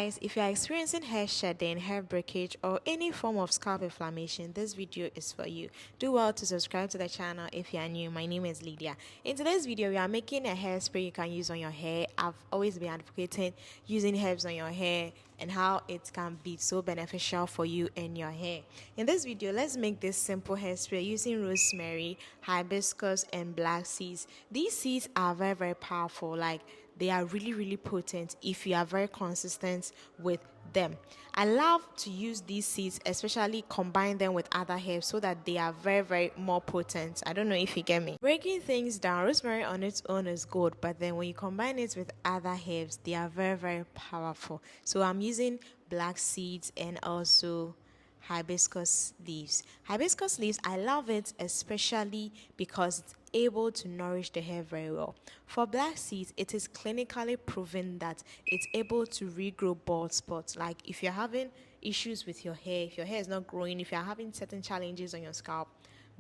guys, if you are experiencing hair shedding, hair breakage, or any form of scalp inflammation, this video is for you. Do well to subscribe to the channel if you are new. My name is Lydia. In today's video, we are making a hairspray you can use on your hair. I've always been advocating using herbs on your hair and how it can be so beneficial for you and your hair. In this video, let's make this simple hairspray using rosemary, hibiscus, and black seeds. These seeds are very powerful. Like, they are really potent if you are very consistent with them. I love to use these seeds, especially combine them with other herbs so that they are very more potent. I don't know if you get me. Breaking things down, rosemary on its own is good, but then when you combine it with other herbs, they are very powerful. So I'm using black seeds and also hibiscus leaves. Hibiscus leaves, I love it especially because it's able to nourish the hair very well. For black seeds, it is clinically proven that it's able to regrow bald spots. Like if you're having issues with your hair, if your hair is not growing, if you're having certain challenges on your scalp,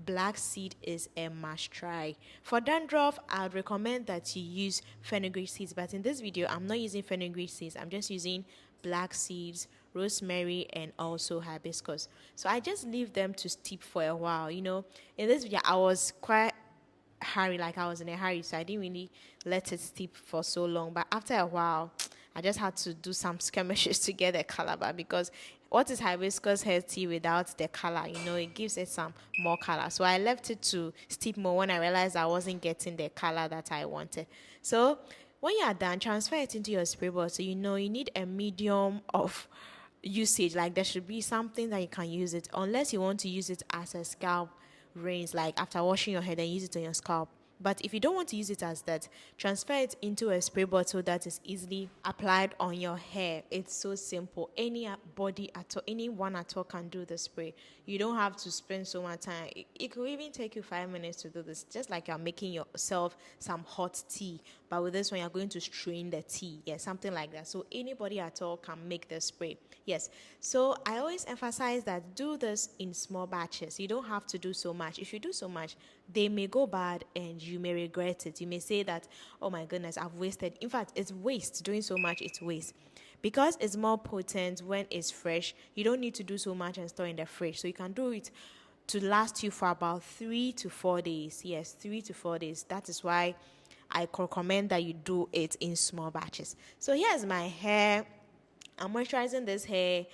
black seed is a must try. For dandruff, I would recommend that you use fenugreek seeds, but in this video I'm not using fenugreek seeds. I'm just using black seeds, rosemary, and also hibiscus. So I just leave them to steep for a while. You know, in this video I was quite hurry, like I was in a hurry, so I didn't really let it steep for so long. But after a while, I just had to do some skirmishes to get the color back, because what is hibiscus hair tea without the color? You know, it gives it some more color. So I left it to steep more when I realized I wasn't getting the color that I wanted. So when you are done, transfer it into your spray bottle. You know, you need a medium of usage. Like there should be something that you can use it, unless you want to use it as a scalp rinse, like after washing your hair, then use it on your scalp. But if you don't want to use it as that, transfer it into a spray bottle that is easily applied on your hair. It's so simple. Anybody at all, anyone at all can do the spray. You don't have to spend so much time. It could even take you 5 minutes to do this, just like you're making yourself some hot tea. But with this one, you're going to strain the tea. Yeah, something like that. So anybody at all can make the spray. Yes. So I always emphasize that do this in small batches. You don't have to do so much. If you do so much, they may go bad and you may regret it. You may say that, oh my goodness, I've wasted. In fact, it's waste. Doing so much, it's waste. Because it's more potent when it's fresh, you don't need to do so much and store in the fridge. So you can do it to last you for about 3 to 4 days. Yes, 3 to 4 days. That is why I recommend that you do it in small batches. So here's my hair. I'm moisturizing this hair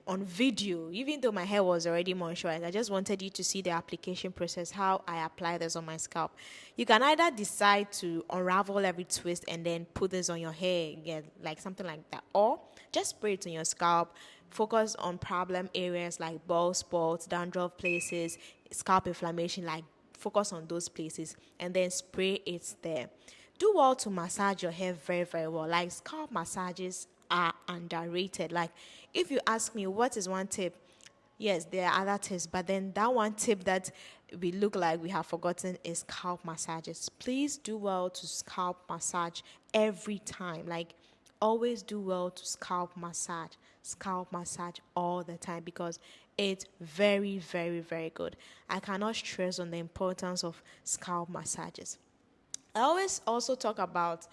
on video, even though my hair was already moisturized. I just wanted you to see the application process, how I apply this on my scalp. You can either decide to unravel every twist and then put this on your hair, yeah, like something like that, or just spray it on your scalp. Focus on problem areas like bald spots, dandruff places, scalp inflammation, like focus on those places and then spray it there. Do well to massage your hair very well. Like scalp massages are underrated. Like if you ask me what is one tip, yes, there are other tips, but then that one tip that we look like we have forgotten is scalp massages. Please do well to scalp massage every time. Like always do well to scalp massage all the time, because it's very good. I cannot stress on the importance of scalp massages. I always also talk about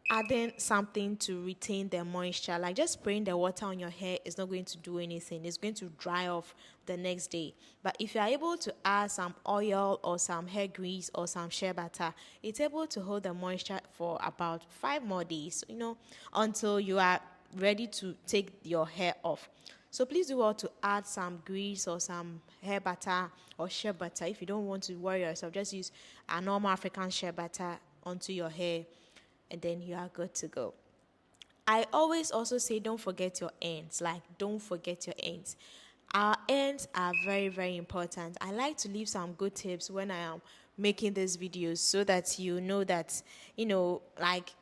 adding something to retain the moisture. Like just spraying the water on your hair is not going to do anything. It's going to dry off the next day. But if you are able to add some oil or some hair grease or some shea butter, it's able to hold the moisture for about 5 more days, you know, until you are ready to take your hair off. So please do well to add some grease or some hair butter or shea butter. If you don't want to worry yourself, just use a normal African shea butter onto your hair and then you are good to go. I always also say don't forget your ends. Like don't forget your ends. Our ends are very important. I like to leave some good tips when I am making these videos so that you know that, you know, like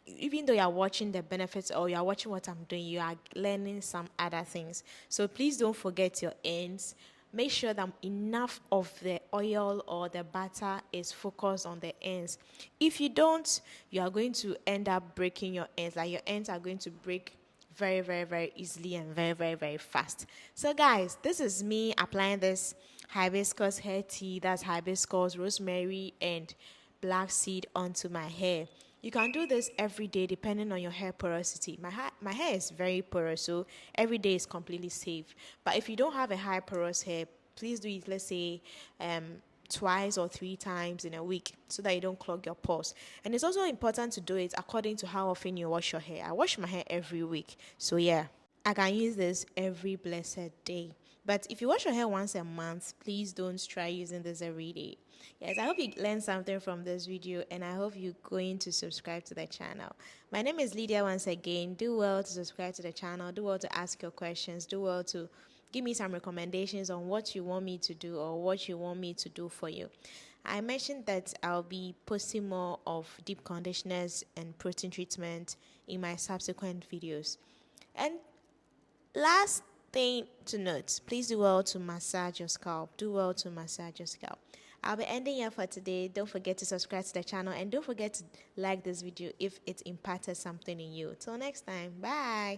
even though you're watching the benefits or you're watching what I'm doing, you are learning some other things. So please don't forget your ends. Make sure that enough of the oil or the butter is focused on the ends. If you don't, you are going to end up breaking your ends. Like your ends are going to break very easily and very fast. So guys, this is me applying this hibiscus hair tea. That's hibiscus, rosemary, and black seed onto my hair. You can do this every day depending on your hair porosity. My hair is very porous, so every day is completely safe. But if you don't have a high porous hair, please do it, let's say, twice or three times in a week so that you don't clog your pores. And it's also important to do it according to how often you wash your hair. I wash my hair every week. So yeah, I can use this every blessed day. But if you wash your hair once a month, please don't try using this every day. Yes, I hope you learned something from this video, and I hope you're going to subscribe to the channel. My name is Lydia once again. Do well to subscribe to the channel. Do well to ask your questions. Do well to give me some recommendations on what you want me to do or what you want me to do for you. I mentioned that I'll be posting more of deep conditioners and protein treatment in my subsequent videos. And last thing to note, please do well to massage your scalp. Do well to massage your scalp. I'll be ending here for today. Don't forget to subscribe to the channel and don't forget to like this video if it impacted something in you. Till next time, bye.